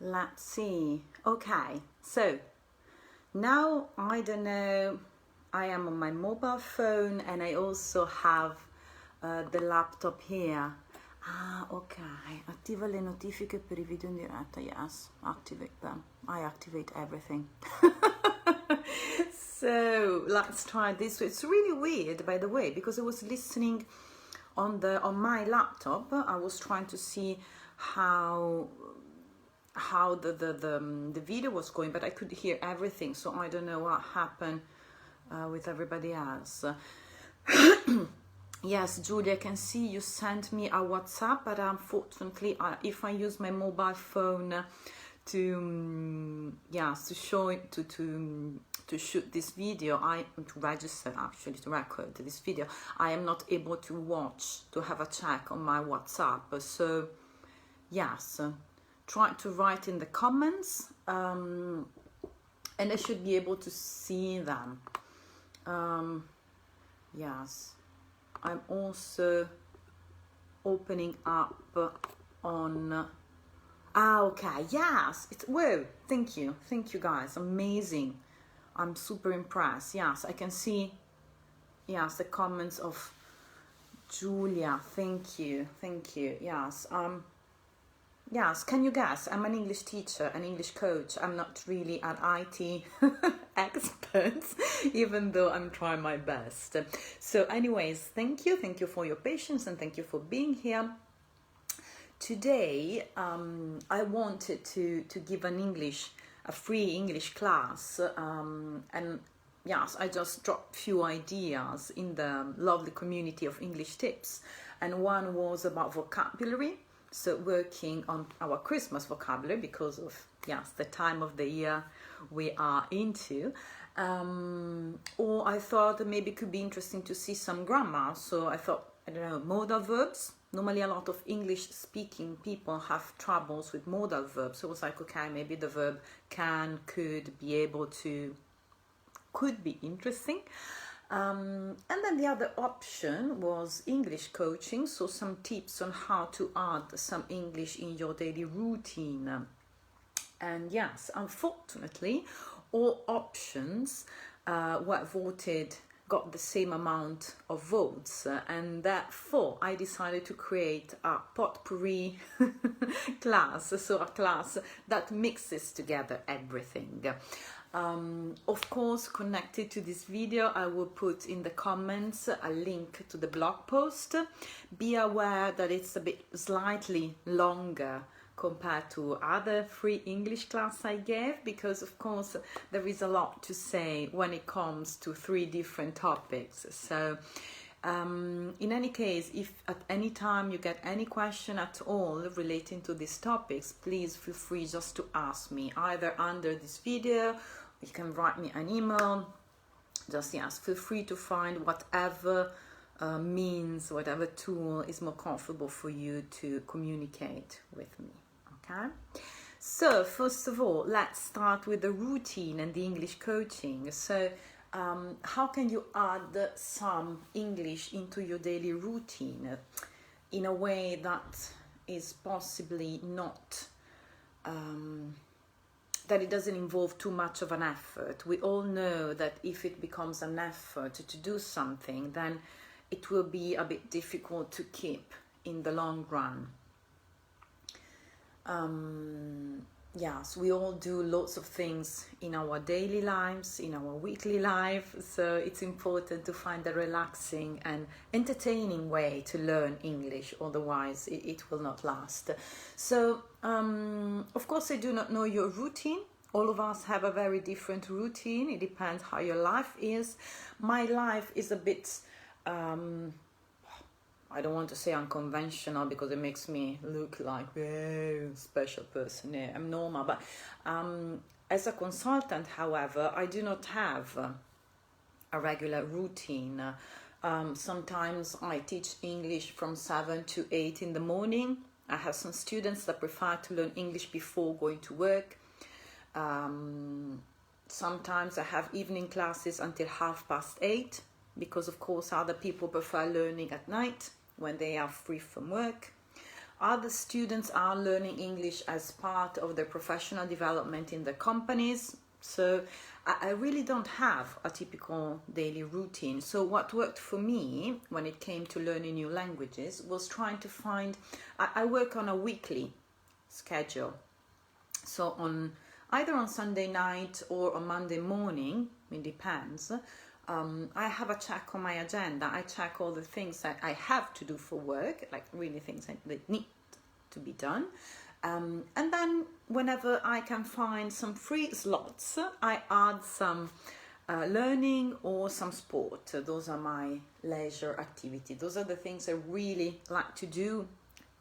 Let's see. Okay, so now I don't know, I am on my mobile phone and I also have the laptop here. Ah, ok. Attiva le notifiche per I video in diretta. Yes, activate them. I activate everything. So let's try this. It's really weird, by the way, because I was listening on my laptop. I was trying to see how the video was going, but I could hear everything, so I don't know what happened with everybody else. Yes, Julia, I can see you sent me a WhatsApp, but unfortunately, if I use my mobile phone to show it to shoot this video, to register, actually, to record this video, I am not able to have a check on my WhatsApp. So yes, try to write in the comments, and I should be able to see them. Yes, I'm also opening up on. Okay, yes, whoa, thank you guys, amazing. I'm super impressed. Yes, I can see, yes, the comments of Julia. Thank you. Yes, yes, can you guess? I'm an English teacher, an English coach. I'm not really an IT expert, even though I'm trying my best. So anyways, thank you for your patience and thank you for being here. Today, I wanted to give a free English class, and yes, I just dropped few ideas in the lovely community of English tips, and one was about vocabulary. So working on our Christmas vocabulary because of, yes, the time of the year we are into. Or I thought maybe it could be interesting to see some grammar. So I thought, I don't know, modal verbs. Normally a lot of English speaking people have troubles with modal verbs. So I was like, okay, maybe the verb can, could, be able to, could be interesting. And then the other option was English coaching, so some tips on how to add some English in your daily routine. And yes, unfortunately, all options got the same amount of votes, and therefore I decided to create a pot-pourry class, so a class that mixes together everything. Of course, connected to this video, I will put in the comments a link to the blog post. Be aware that it's a bit slightly longer compared to other free English class I gave, because of course there is a lot to say when it comes to 3 different topics. So in any case, if at any time you get any question at all relating to these topics, please feel free just to ask me, either under this video, you can write me an email. Just, yes, feel free to find whatever means, whatever tool is more comfortable for you to communicate with me. Okay, so first of all, let's start with the routine and the English coaching. So how can you add some English into your daily routine in a way that is possibly not that it doesn't involve too much of an effort? We all know that if it becomes an effort to do something, then it will be a bit difficult to keep in the long run. Yes, we all do lots of things in our daily lives, in our weekly life, so it's important to find a relaxing and entertaining way to learn English, otherwise it will not last. So, of course, I do not know your routine. All of us have a very different routine. It depends how your life is. My life is a bit I don't want to say unconventional because it makes me look like a special person. Yeah, I'm normal, but as a consultant, however, I do not have a regular routine. Sometimes I teach English from 7 to 8 in the morning. I have some students that prefer to learn English before going to work. Sometimes I have evening classes until 8:30, because of course other people prefer learning at night when they are free from work. Other students are learning English as part of their professional development in their companies. So I really don't have a typical daily routine. So what worked for me when it came to learning new languages was trying to find, I work on a weekly schedule. So either on Sunday night or on Monday morning, it depends, I have a check on my agenda. I check all the things that I have to do for work, like really things that need to be done. And then whenever I can find some free slots, I add some learning or some sport. Those are my leisure activities. Those are the things I really like to do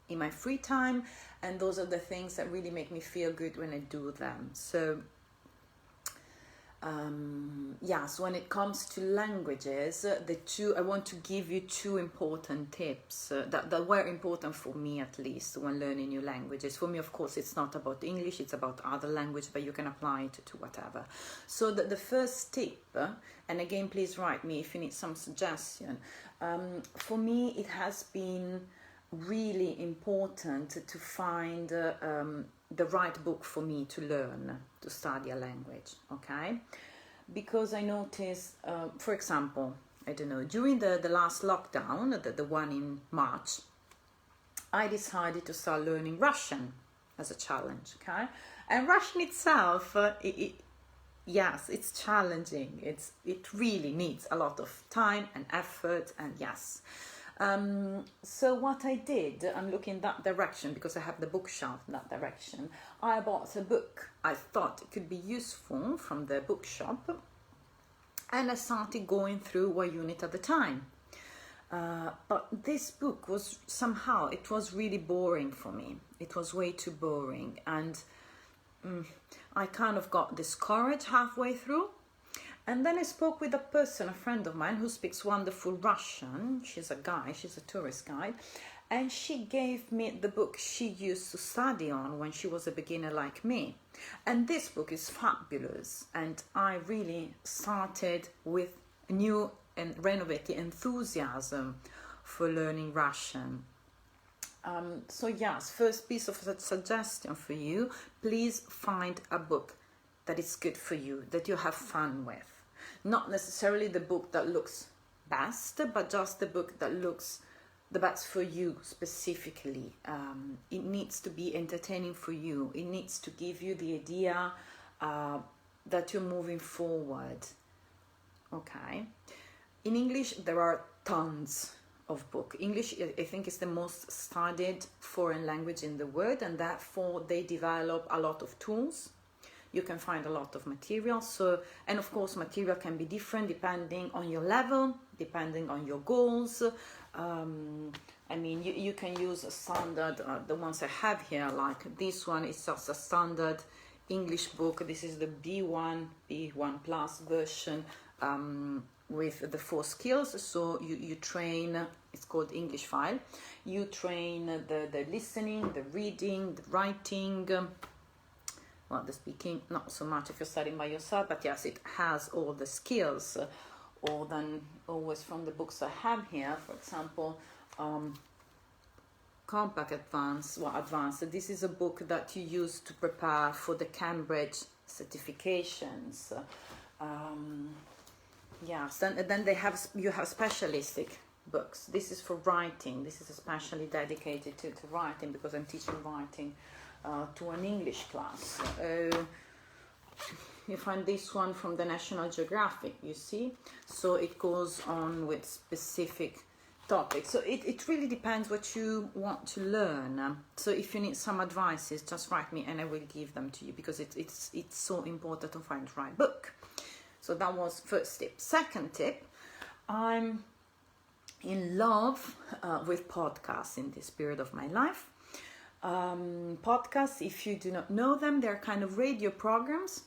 in my free time, and those are the things that really make me feel good when I do them. So so when it comes to languages, I want to give you two important tips that were important for me, at least, when learning new languages. For me, of course, it's not about English, it's about other language, but you can apply it to whatever. So the first tip, and again, please write me if you need some suggestion. For me, it has been really important to find the right book for me to learn, to study a language, okay? Because I noticed, for example, I don't know, during the last lockdown, the one in March, I decided to start learning Russian as a challenge, okay? And Russian itself, yes, it's challenging. It really needs a lot of time and effort, and yes. So what I did, I'm looking that direction because I have the bookshelf in that direction. I bought a book I thought it could be useful from the bookshop, and I started going through one unit at a time. But this book was somehow, it was really boring for me. It was way too boring, and I kind of got discouraged halfway through. And then I spoke with a person, a friend of mine, who speaks wonderful Russian. She's a tourist guide. And she gave me the book she used to study on when she was a beginner like me. And this book is fabulous. And I really started with new and renovated enthusiasm for learning Russian. So yes, first piece of suggestion for you, please find a book that is good for you, that you have fun with. Not necessarily the book that looks best, but just the book that looks the best for you specifically. It needs to be entertaining for you. It needs to give you the idea that you're moving forward. Okay. In English, there are tons of books. English, I think, is the most studied foreign language in the world, and therefore they develop a lot of tools. You can find a lot of material. So, and of course, material can be different depending on your level, depending on your goals. I mean, you can use a standard, the ones I have here, like this one is just a standard English book. This is the B1 plus version with the 4 skills. So you train, it's called English file. You train the listening, the reading, the writing, well, the speaking, not so much if you're studying by yourself, but yes, it has all the skills. Or then always from the books I have here, for example, Compact Advanced. This is a book that you use to prepare for the Cambridge certifications. Yes, then you have specialistic books. This is for writing. This is especially dedicated to writing because I'm teaching writing to an English class. You find this one from the National Geographic, you see? So it goes on with specific topics. So it really depends what you want to learn. So if you need some advices, just write me and I will give them to you because it's so important to find the right book. So that was first tip. Second tip, I'm in love with podcasts in this period of my life. Podcasts, if you do not know them, they're kind of radio programs.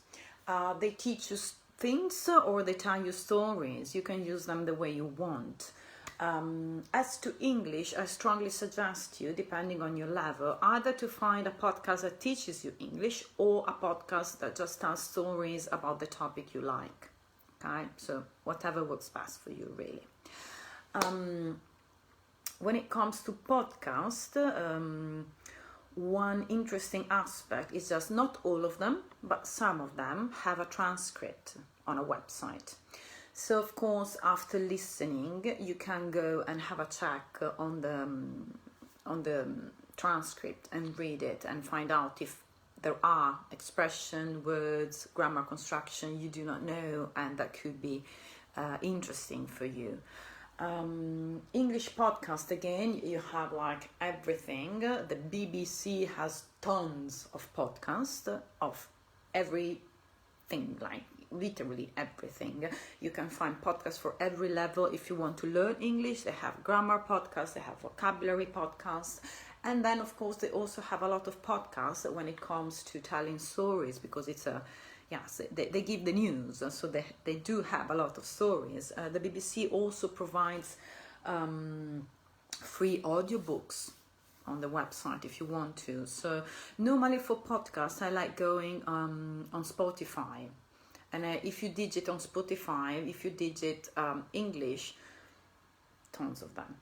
They teach you things or they tell you stories. You can use them the way you want. As to English, I strongly suggest you, depending on your level, either to find a podcast that teaches you English or a podcast that just tells stories about the topic you like. Okay, so whatever works best for you, really. when it comes to podcast, one interesting aspect is just not all of them, but some of them have a transcript on a website. So of course, after listening, you can go and have a check on the transcript and read it and find out if there are expression, words, grammar construction you do not know, and that could be interesting for you. English podcast, again, you have like everything. The BBC has tons of podcasts of everything, like literally everything. You can find podcasts for every level. If you want to learn English, they have grammar podcasts, they have vocabulary podcasts, and then of course they also have a lot of podcasts when it comes to telling stories, because it's a they give the news, so they do have a lot of stories. The BBC also provides free audiobooks on the website if you want to. So normally for podcasts, I like going on Spotify. And if you digit on Spotify, if you digit English, tons of them.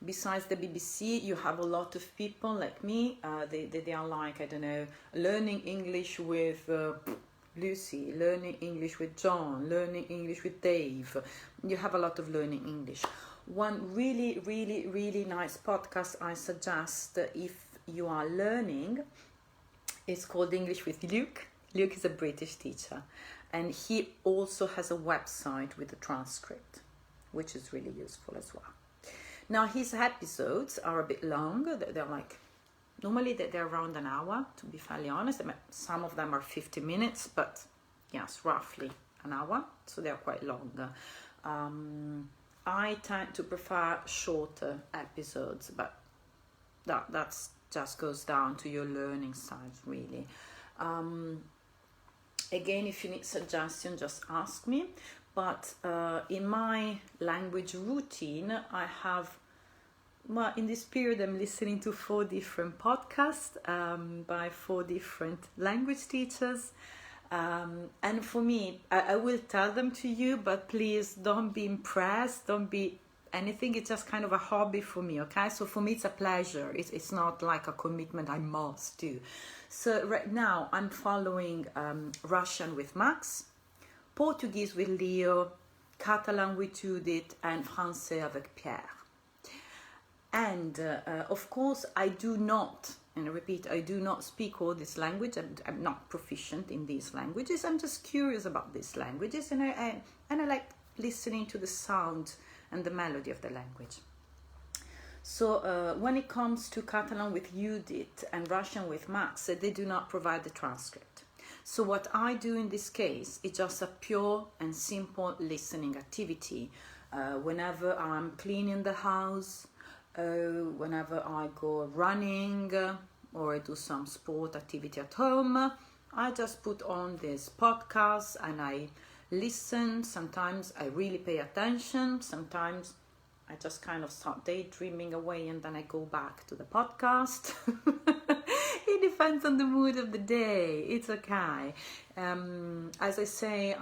Besides the BBC, you have a lot of people like me. They are like, I don't know, learning English with Lucy, learning English with John, learning English with Dave. You have a lot of learning English. One really, really, really nice podcast I suggest if you are learning is called English with Luke. Luke is a British teacher, and he also has a website with a transcript, which is really useful as well. Now, his episodes are a bit long. They're like, normally they're around an hour, to be fairly honest. I mean, some of them are 50 minutes, but yes, roughly an hour. So they're quite long. I tend to prefer shorter episodes, but that's just goes down to your learning styles, really. Again, if you need suggestions, just ask me. But in my language routine, I have, well, in this period, I'm listening to 4 different podcasts by 4 different language teachers. And for me, I will tell them to you, but please don't be impressed, don't be anything. It's just kind of a hobby for me, okay? So for me, it's a pleasure. It's not like a commitment I must do. So right now, I'm following Russian with Max, Portuguese with Leo, Catalan with Judith, and Français avec Pierre. And of course, I do not, and I repeat, I do not speak all these languages. I'm not proficient in these languages. I'm just curious about these languages, and I like listening to the sound and the melody of the language. So when it comes to Catalan with Judith and Russian with Max, they do not provide the transcript. So what I do in this case is just a pure and simple listening activity. Whenever I'm cleaning the house, whenever I go running or I do some sport activity at home, I just put on this podcast and I listen. Sometimes I really pay attention. Sometimes I just kind of start daydreaming away and then I go back to the podcast. It depends on the mood of the day. It's okay. As I say,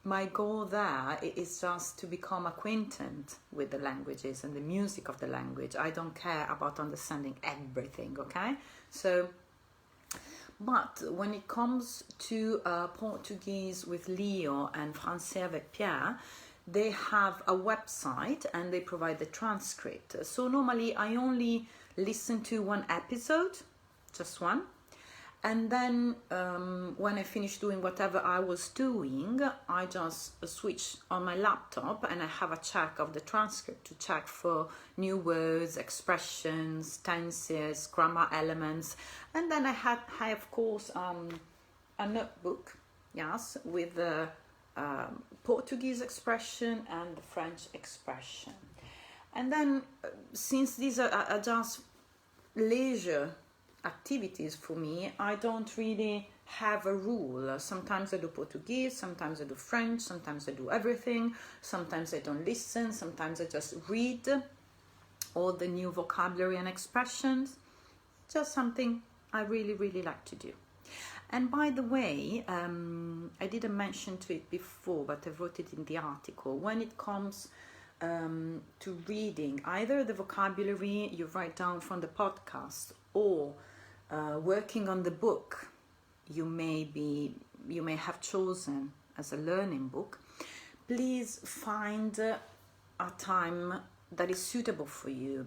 my goal there is just to become acquainted with the languages and the music of the language. I don't care about understanding everything, okay? So, but when it comes to Portuguese with Leo and Français avec Pierre, they have a website and they provide the transcript. So normally I only listen to one episode, just one. And then when I finish doing whatever I was doing, I just switch on my laptop and I have a check of the transcript to check for new words, expressions, tenses, grammar elements. And then I have of course, a notebook, yes, with the Portuguese expression and the French expression. And then since these are just leisure activities for me, I don't really have a rule. Sometimes I do Portuguese, sometimes I do French, sometimes I do everything, sometimes I don't listen, sometimes I just read all the new vocabulary and expressions. Just something I really, really like to do. And by the way, I didn't mention to it before, but I wrote it in the article. When it comes to reading either the vocabulary you write down from the podcast or working on the book you may have chosen as a learning book, please find a time that is suitable for you.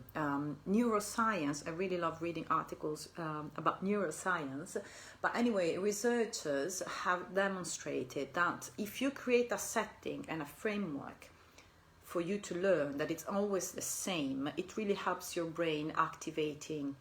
Neuroscience, I really love reading articles about neuroscience, but anyway, researchers have demonstrated that if you create a setting and a framework for you to learn, that it's always the same, it really helps your brain activating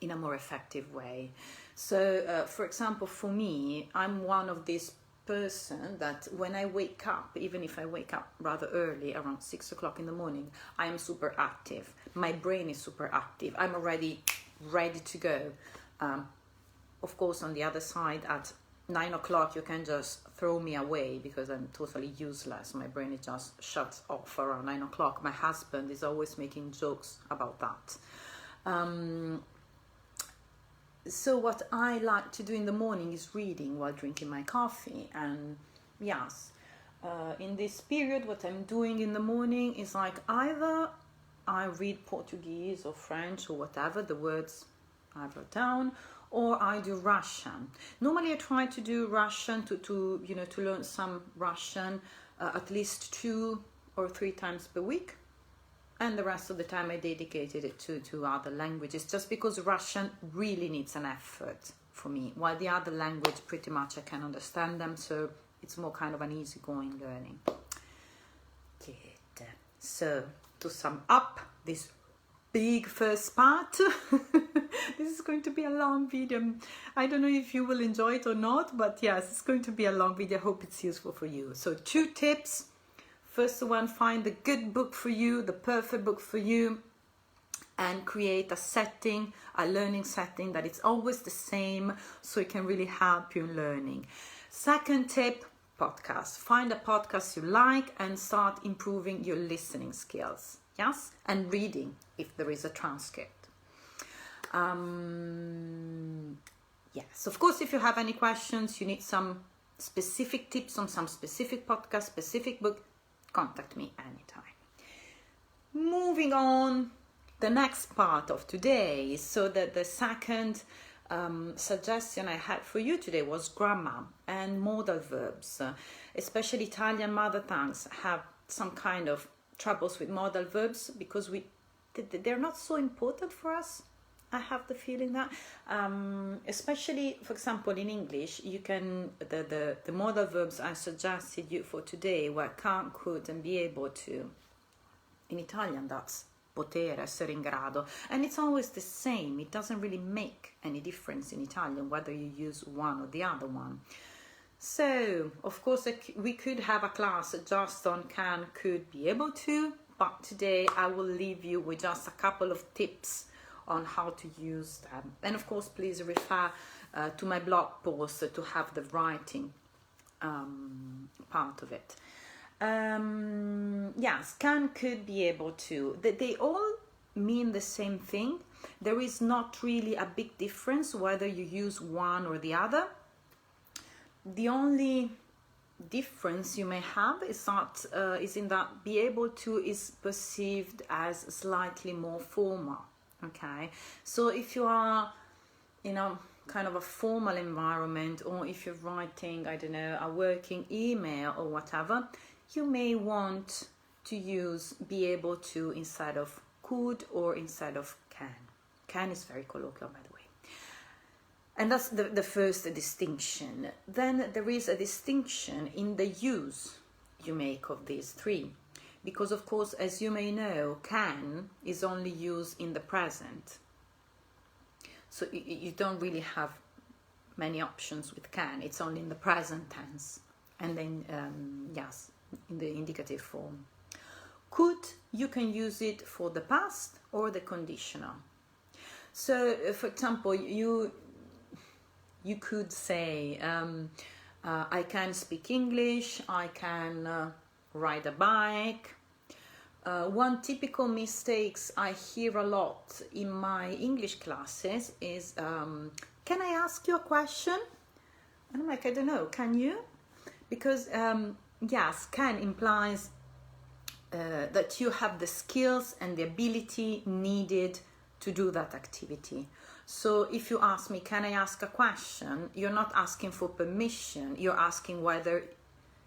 in a more effective way. So for example, for me, I'm one of these person that when I wake up, even if I wake up rather early, around 6 o'clock in the morning, I am super active. My brain is super active. I'm already ready to go. Of course, on the other side, at 9 o'clock, you can just throw me away because I'm totally useless. My brain is just shuts off around 9 o'clock. My husband is always making jokes about that. So what I like to do in the morning is reading while drinking my coffee. And yes, in this period, what I'm doing in the morning is like either I read Portuguese or French or whatever, the words I wrote down, or I do Russian. Normally I try to do Russian to learn some Russian at least 2 or 3 times per week. And the rest of the time I dedicated it to other languages, just because Russian really needs an effort for me, while the other language pretty much I can understand them, so it's more kind of an easygoing learning. Good. So to sum up this big first part, this is going to be a long video. I don't know if you will enjoy it or not, but yes, it's going to be a long video. I hope it's useful for you. So 2 tips. First one, find the good book for you, the perfect book for you, and create a setting, a learning setting that it's always the same, so it can really help you in learning. Second tip, podcast. Find a podcast you like and start improving your listening skills. Yes, and reading if there is a transcript. Yes, of course, if you have any questions, you need some specific tips on some specific podcast, specific book, contact me anytime. Moving on, the next part of today. So that the second suggestion I had for you today was grammar and modal verbs. Especially Italian mother tongues have some kind of troubles with modal verbs because they're not so important for us. I have the feeling that, especially, for example, in English, you can, the modal verbs I suggested you for today were can, could, and be able to. In Italian, that's poter, essere in grado. And it's always the same. It doesn't really make any difference in Italian, whether you use one or the other one. So, of course, we could have a class just on can, could, be able to, but today I will leave you with just a couple of tips on how to use them. And of course, please refer to my blog post to have the writing part of it. Yes, can, could, be able to. They all mean the same thing. There is not really a big difference whether you use one or the other. The only difference you may have is in that be able to is perceived as slightly more formal. Okay, so if you are in a kind of a formal environment, or if you're writing, I don't know, a working email or whatever, you may want to use be able to instead of could or instead of can. Can is very colloquial, by the way. And that's the first distinction. Then there is a distinction in the use you make of these 3. Because, of course, as you may know, can is only used in the present. So you don't really have many options with can. It's only in the present tense. And then, yes, in the indicative form. Could, you can use it for the past or the conditional. So, for example, you could say, I can speak English, I can ride a bike. One typical mistakes I hear a lot in my English classes is, can I ask you a question? And I'm like, I don't know, can you? Because yes, can implies that you have the skills and the ability needed to do that activity. So if you ask me, can I ask a question? You're not asking for permission, you're asking whether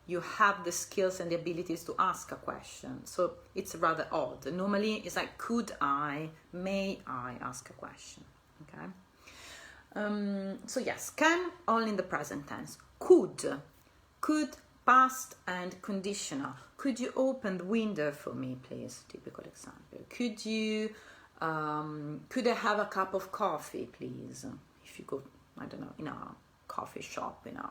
you have the skills and the abilities to ask a question. So it's rather odd. Normally it's like, could I, may I ask a question, okay? So yes, can only in the present tense. Could, past and conditional. Could you open the window for me, please? Typical example. Could you, could I have a cup of coffee, please? If you go, I don't know, in a coffee shop, you know.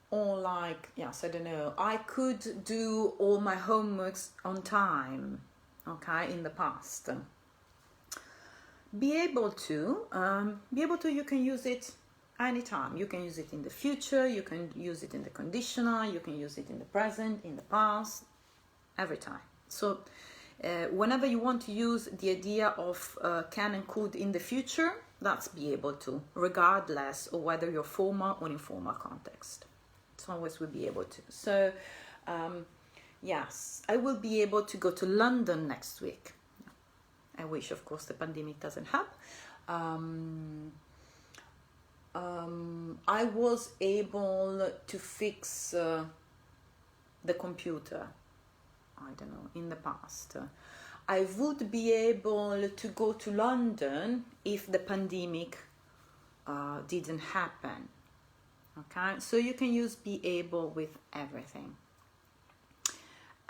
Or like, yes, I don't know, I could do all my homeworks on time, okay, in the past. Be able to, you can use it anytime. You can use it in the future, you can use it in the conditional, you can use it in the present, in the past, every time. So whenever you want to use the idea of can and could in the future, that's be able to, regardless of whether you're formal or informal context. It's always will be able to. So yes, I will be able to go to London next week. I wish, of course, the pandemic doesn't happen. I was able to fix the computer, I don't know, in the past. I would be able to go to London if the pandemic didn't happen. Okay, so you can use be able with everything.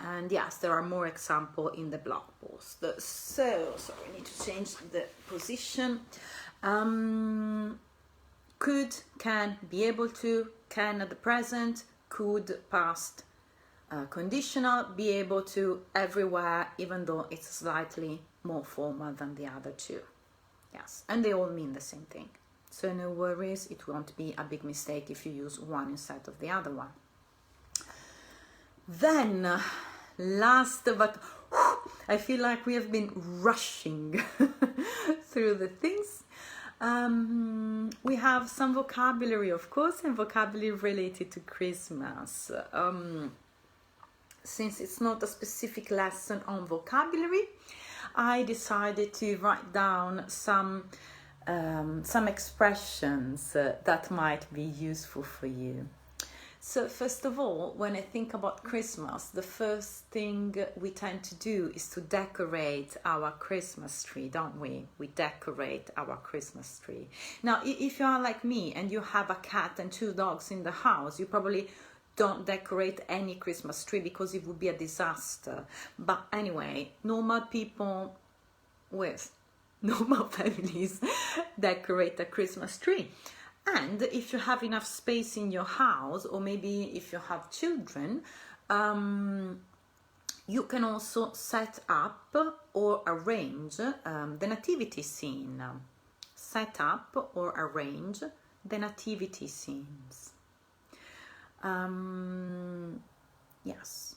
And yes, there are more examples in the blog post. So, sorry, I need to change the position. Could, can, be able to, can at the present, could, past, conditional, be able to, everywhere, even though it's slightly more formal than the other two. Yes, and they all mean the same thing. So no worries, it won't be a big mistake if you use one instead of the other one. Then, last but I feel like we have been rushing through the things. We have some vocabulary, of course, and vocabulary related to Christmas. Since it's not a specific lesson on vocabulary, I decided to write down some expressions that might be useful for you. So first of all, when I think about Christmas, the first thing we tend to do is to decorate our Christmas tree, don't we? We decorate our Christmas tree. Now, if you are like me and you have a cat and 2 dogs in the house, you probably don't decorate any Christmas tree because it would be a disaster. But anyway, normal people with normal families decorate a Christmas tree. And if you have enough space in your house, or maybe if you have children, you can also set up or arrange the nativity scene. Set up or arrange the nativity scenes. Yes.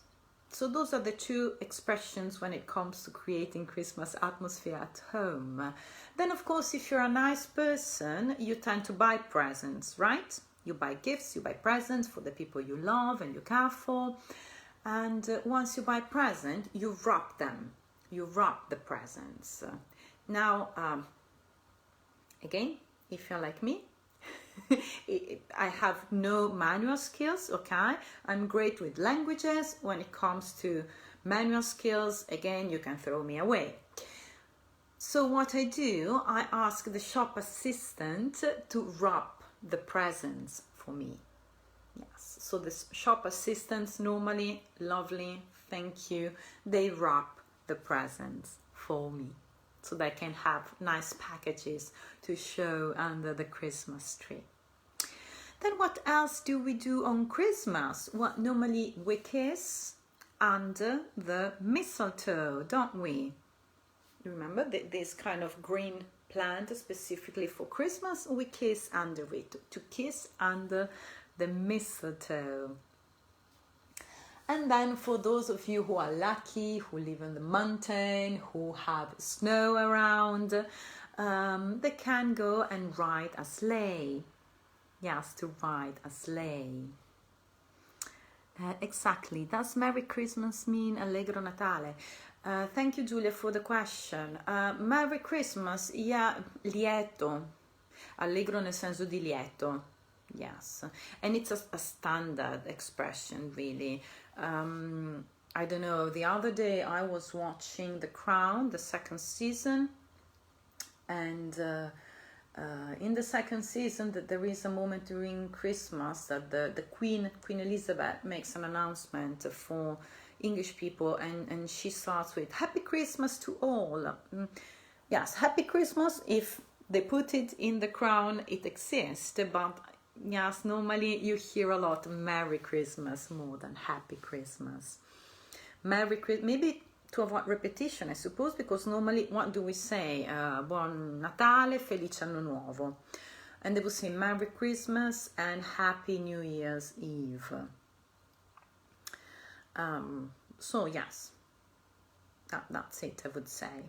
So those are the 2 expressions when it comes to creating Christmas atmosphere at home. Then, of course, if you're a nice person, you tend to buy presents, right? You buy gifts, you buy presents for the people you love and you care for. And once you buy present, you wrap them. You wrap the presents. Now, again, if you're like me, I have no manual skills, okay? I'm great with languages. When it comes to manual skills, again, you can throw me away. So what I do, I ask the shop assistant to wrap the presents for me. Yes, so the shop assistants normally, lovely, thank you, they wrap the presents for me, so they can have nice packages to show under the Christmas tree. Then what else do we do on Christmas? Well, normally we kiss under the mistletoe, don't we? Remember this kind of green plant specifically for Christmas? We kiss under it, to kiss under the mistletoe. And then for those of you who are lucky, who live on the mountain, who have snow around, they can go and ride a sleigh. Yes, to ride a sleigh. Exactly. Does Merry Christmas mean Allegro Natale? Thank you, Giulia, for the question. Merry Christmas, yeah, lieto. Allegro nel senso di lieto. Yes. And it's a standard expression, really. I don't know, the other day I was watching The Crown, the second season, and in the second season that there is a moment during Christmas that the Queen Elizabeth makes an announcement for English people, and she starts with Happy Christmas to all. Yes, Happy Christmas, if they put it in The Crown, it exists, but yes, normally you hear a lot Merry Christmas more than Happy Christmas. Merry Christmas, maybe to avoid repetition, I suppose, because normally what do we say? Buon Natale, Felice Anno Nuovo. And they will say Merry Christmas and Happy New Year's Eve. So yes, that's it, I would say.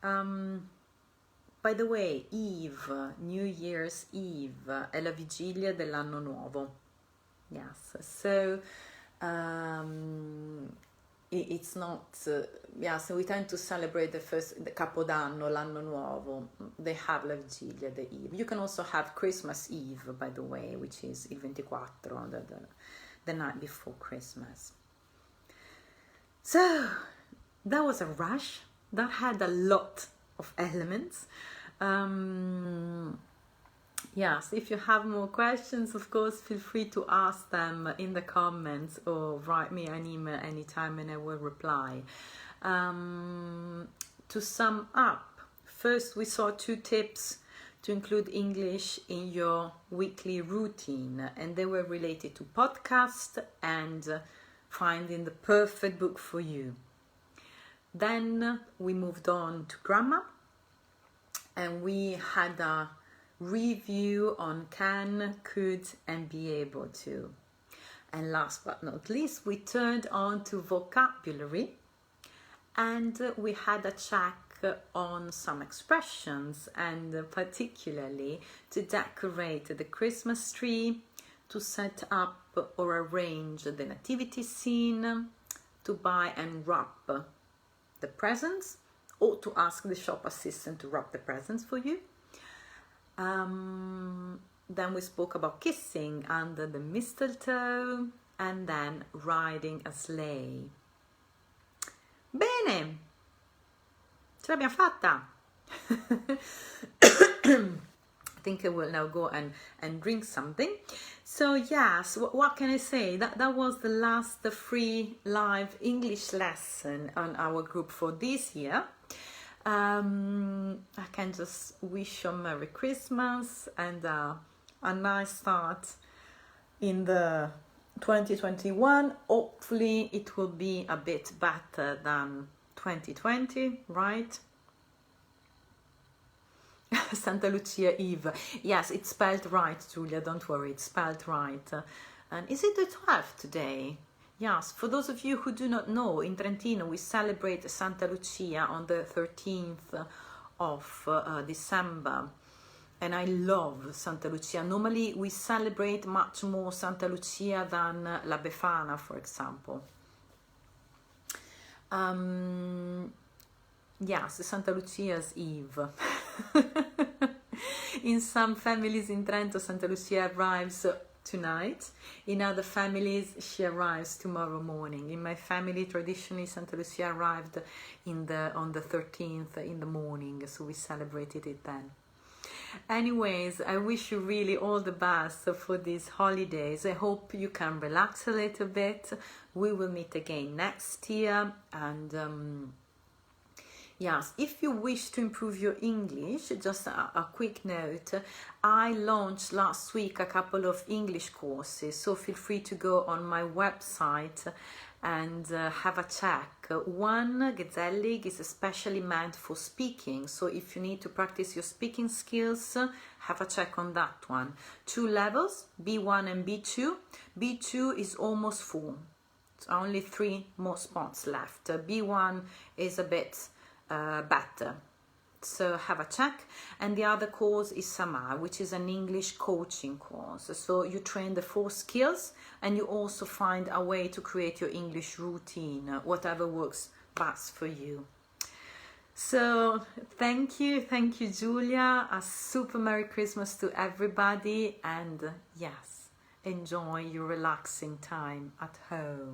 By the way, Eve, New Year's Eve, è la vigilia dell'anno nuovo. Yes, so it's not, so we tend to celebrate the Capodanno, l'anno nuovo. They have la vigilia, the Eve. You can also have Christmas Eve, by the way, which is il 24, the night before Christmas. So, that was a rush. That had a lot of elements. Yes, if you have more questions, of course, feel free to ask them in the comments or write me an email anytime and I will reply. To sum up, first we saw 2 tips to include English in your weekly routine, and they were related to podcast and finding the perfect book for you. Then we moved on to grammar, and we had a review on can, could, and be able to. And last but not least, we turned on to vocabulary, and we had a check on some expressions, and particularly to decorate the Christmas tree, to set up or arrange the nativity scene, to buy and wrap the presents, or to ask the shop assistant to wrap the presents for you. Then we spoke about kissing under the mistletoe, and then riding a sleigh. Bene, ce l'abbiamo fatta. I think I will now go and drink something. So yes, what can I say? That was the last free live English lesson on our group for this year. I can just wish you a Merry Christmas and a nice start in the 2021. Hopefully it will be a bit better than 2020, right? Santa Lucia Eve. Yes, it's spelled right, Giulia, don't worry, it's spelled right. And is it the 12th today? Yes, for those of you who do not know, in Trentino we celebrate Santa Lucia on the 13th of December. And I love Santa Lucia. Normally we celebrate much more Santa Lucia than La Befana, for example. Yes, Santa Lucia's Eve. In some families in Trento, Santa Lucia arrives tonight. In other families, she arrives tomorrow morning. In my family, traditionally, Santa Lucia arrived on the 13th in the morning, so we celebrated it then. Anyways, I wish you really all the best for these holidays. I hope you can relax a little bit. We will meet again next year, and yes, if you wish to improve your English, just a quick note, I launched last week a couple of English courses, so feel free to go on my website and have a check. One, Gezellig, is especially meant for speaking, so if you need to practice your speaking skills, have a check on that one. 2 levels, B1 and B2. B2 is almost full, it's only 3 more spots left. B1 is a bit better, so have a check. And the other course is Samar, which is an English coaching course. So you train the 4 skills, and you also find a way to create your English routine, whatever works best for you. So thank you Julia, a super Merry Christmas to everybody, and yes, enjoy your relaxing time at home.